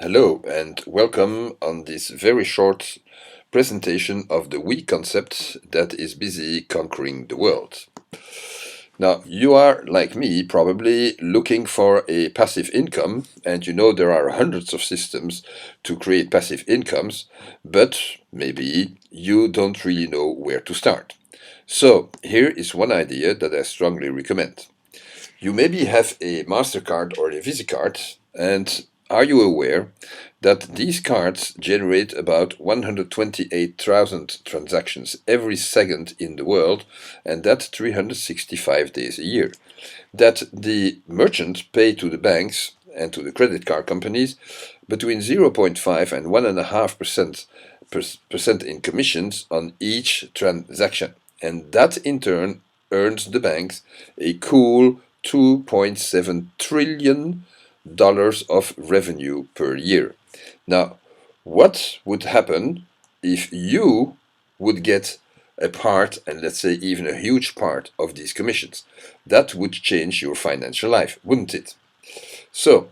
Hello and welcome on this very short presentation of the we concept that is busy conquering the world. Now, you are, like me, probably looking for a passive income, and you know there are hundreds of systems to create passive incomes, but maybe you don't really know where to start. So, here is one idea that I strongly recommend. You maybe have a MasterCard or a Visa card, and are you aware that these cards generate about 128,000 transactions every second in the world, and that 365 days a year? That the merchants pay to the banks and to the credit card companies between 0.5 and 1.5% in commissions on each transaction, and that in turn earns the banks a cool $2.7 trillion of revenue per year. Now, what would happen if you would get a part, and let's say even a huge part, of these commissions? That would change your financial life, wouldn't it? So,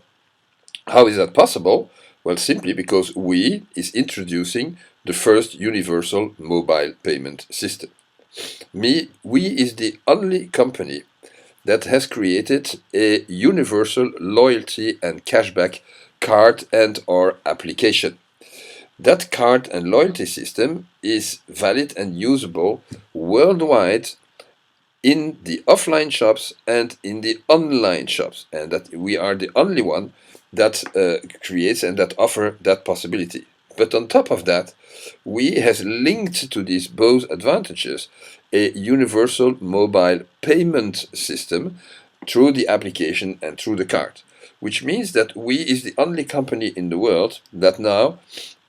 how is that possible? Well, simply because we is introducing the first universal mobile payment system. We is the only company that has created a universal loyalty and cashback card and or application. That card and loyalty system is valid and usable worldwide in the offline shops and in the online shops, and that we are the only one that creates and that offer that possibility. But on top of that, we has linked to these both advantages a universal mobile payment system through the application and through the card, which means that we is the only company in the world that now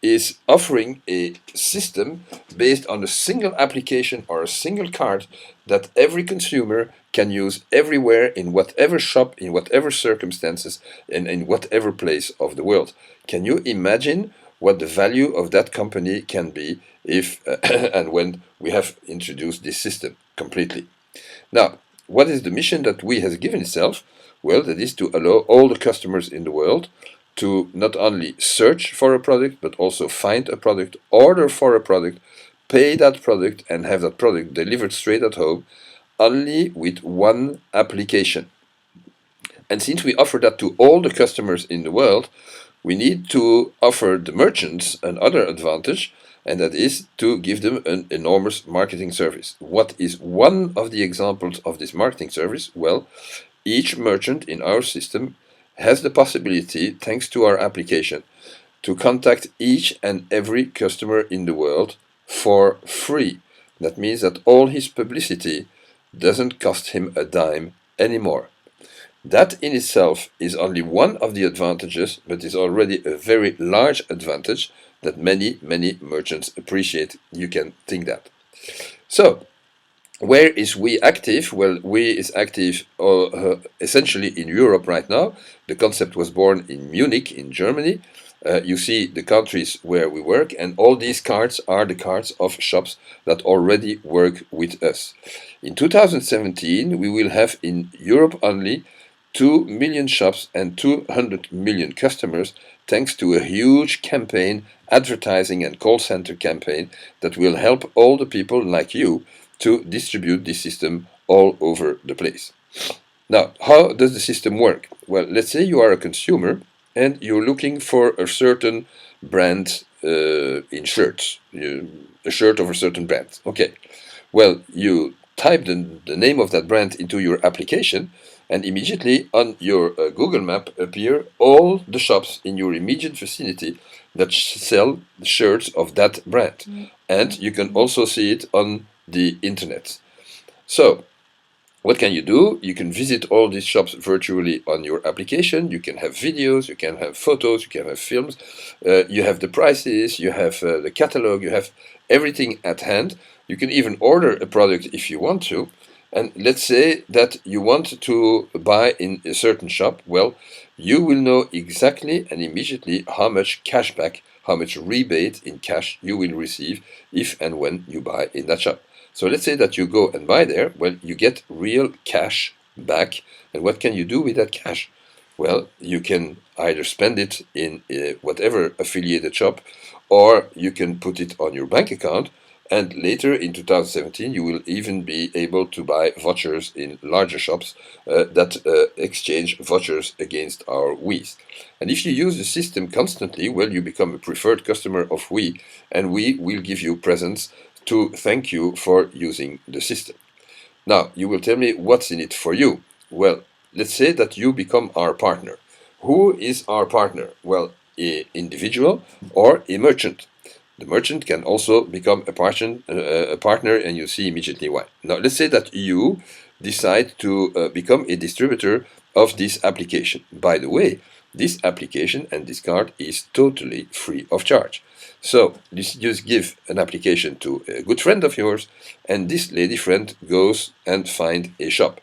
is offering a system based on a single application or a single card that every consumer can use everywhere, in whatever shop, in whatever circumstances, and in whatever place of the world. Can you imagine what the value of that company can be if and when we have introduced this system completely? Now, what is the mission that we has given itself? Well, that is to allow all the customers in the world to not only search for a product, but also find a product, order for a product, pay that product, and have that product delivered straight at home, only with one application. And since we offer that to all the customers in the world, we need to offer the merchants another advantage, and that is to give them an enormous marketing service. What is one of the examples of this marketing service? Well, each merchant in our system has the possibility, thanks to our application, to contact each and every customer in the world for free. That means that all his publicity doesn't cost him a dime anymore. That in itself is only one of the advantages, but is already a very large advantage that many, many merchants appreciate. You can think that. So, where is we active? Well, we is active essentially in Europe right now. The concept was born in Munich, in Germany. You see the countries where we work, and all these cards are the cards of shops that already work with us. In 2017, we will have in Europe only 2 million shops and 200 million customers, thanks to a huge campaign, advertising and call center campaign that will help all the people like you to distribute this system all over the place. Now, how does the system work? Well, let's say you are a consumer and you're looking for a certain brand in shirts, a shirt of a certain brand. Okay, well, you type the name of that brand into your application, and immediately on your Google map appear all the shops in your immediate vicinity that sell shirts of that brand. And you can also see it on the internet. So, what can you do? You can visit all these shops virtually on your application. You can have videos, you can have photos, you can have films. You have the prices, you have the catalog, you have everything at hand. You can even order a product if you want to. And let's say that you want to buy in a certain shop. Well, you will know exactly and immediately how much cashback, how much rebate in cash you will receive if and when you buy in that shop. So let's say that you go and buy there. Well, you get real cash back. And what can you do with that cash? Well, you can either spend it in whatever affiliated shop, or you can put it on your bank account. And later in 2017, you will even be able to buy vouchers in larger shops that exchange vouchers against our Wii's. And if you use the system constantly, well, you become a preferred customer of Wii, and we will give you presents to thank you for using the system. Now, you will tell me what's in it for you. Well, let's say that you become our partner. Who is our partner? Well, an individual or a merchant. The merchant can also become a partner, and you see immediately why. Now, let's say that you decide to become a distributor of this application. By the way, this application and this card is totally free of charge. So you just give an application to a good friend of yours, and this lady friend goes and finds a shop.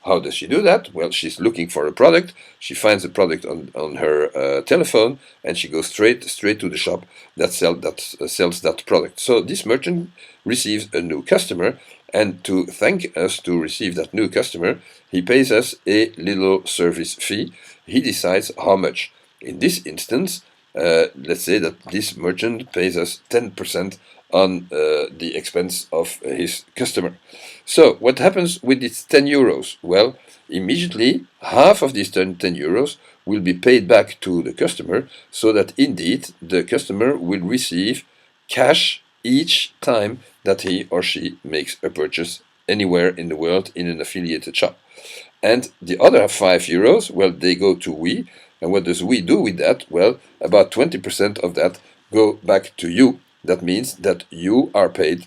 How does she do that? Well, she's looking for a product. She finds a product on her telephone, and she goes straight to the shop that sells that product. So this merchant receives a new customer, and to thank us to receive that new customer, he pays us a little service fee. He decides how much. In this instance, let's say that this merchant pays us 10% on the expense of his customer. So what happens with these 10 euros? Well, immediately half of these 10 euros will be paid back to the customer, so that indeed the customer will receive cash each time that he or she makes a purchase anywhere in the world in an affiliated shop. And the other 5 euros, well, they go to we. And what does we do with that? Well, about 20% of that go back to you. That means that you are paid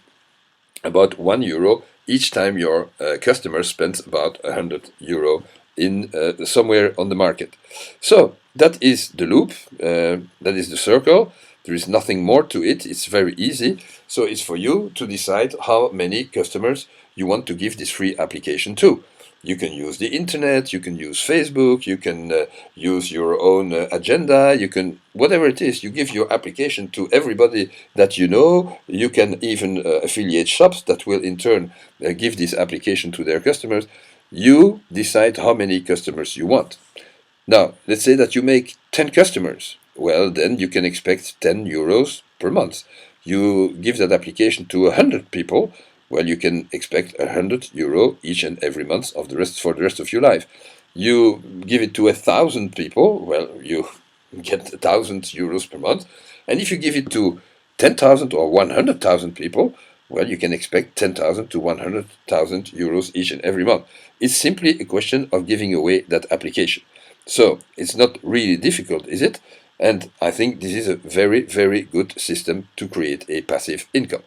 about €1 each time your customer spends about €100 in somewhere on the market. So that is the loop, that is the circle. There is nothing more to it. It's very easy. So it's for you to decide how many customers you want to give this free application to. You can use the internet, you can use Facebook, you can use your own agenda, you can, whatever it is, you give your application to everybody that you know. You can even affiliate shops that will in turn give this application to their customers. You decide how many customers you want. Now, let's say that you make 10 customers. Well, then you can expect €10 per month. You give that application to 100 people. Well, you can expect €100 each and every month for the rest of your life. You give it to 1,000 people. Well, you get €1,000 per month. And if you give it to 10,000 or 100,000 people, well, you can expect 10,000 to 100,000 euros each and every month. It's simply a question of giving away that application. So it's not really difficult, is it? And I think this is a very, very good system to create a passive income.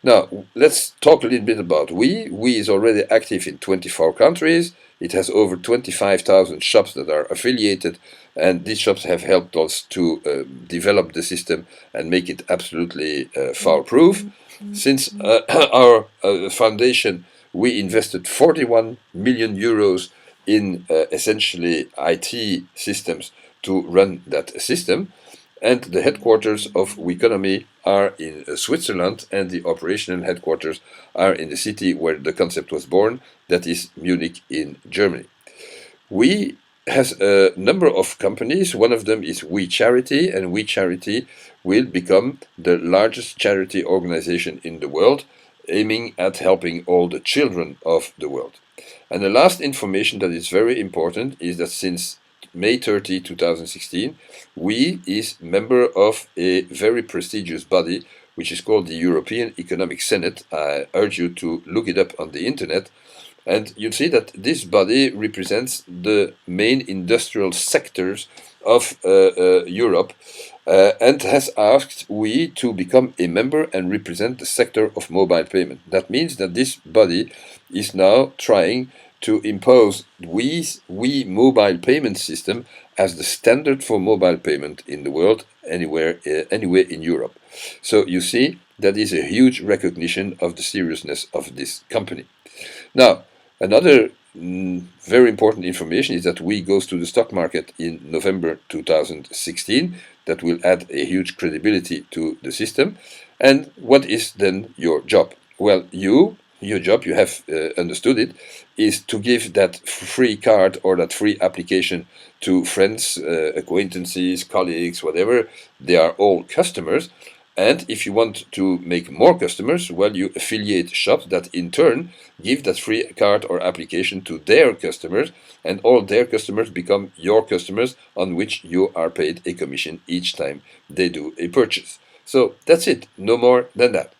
Now, let's talk a little bit about we. We is already active in 24 countries. It has over 25,000 shops that are affiliated, and these shops have helped us to develop the system and make it absolutely foul-proof. Since our foundation, we invested 41 million euros in essentially IT systems to run that system. And the headquarters of weeConomy are in Switzerland, and the operational headquarters are in the city where the concept was born, that is Munich in Germany. We has a number of companies. One of them is We Charity, and We Charity will become the largest charity organization in the world, aiming at helping all the children of the world. And the last information that is very important is that since May 30, 2016, we is member of a very prestigious body which is called the European Economic Senate. I urge you to look it up on the internet. And you'll see that this body represents the main industrial sectors of Europe and has asked we to become a member and represent the sector of mobile payment. That means that this body is now trying to impose we mobile payment system as the standard for mobile payment in the world, anywhere in Europe. So you see, that is a huge recognition of the seriousness of this company. Now, another very important information is that we goes to the stock market in November 2016. That will add a huge credibility to the system. And what is then your job? Well, you your job, you have understood it, is to give that free card or that free application to friends, acquaintances, colleagues, whatever. They are all customers. And if you want to make more customers, well, you affiliate shops that in turn give that free card or application to their customers, and all their customers become your customers on which you are paid a commission each time they do a purchase. So that's it, no more than that.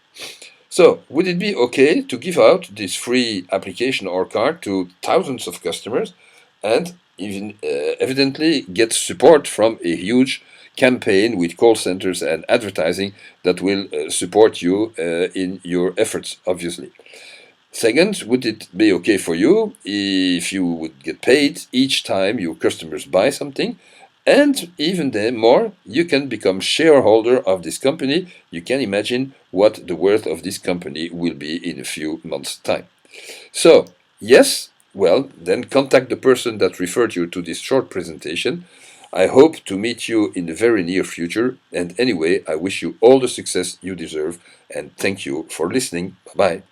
So, would it be okay to give out this free application or card to thousands of customers and even evidently get support from a huge campaign with call centers and advertising that will support you in your efforts, obviously? Second, would it be okay for you if you would get paid each time your customers buy something? And even then, more, you can become shareholder of this company. You can imagine what the worth of this company will be in a few months' time. So, yes, well, then contact the person that referred you to this short presentation. I hope to meet you in the very near future. And anyway, I wish you all the success you deserve. And thank you for listening. Bye bye.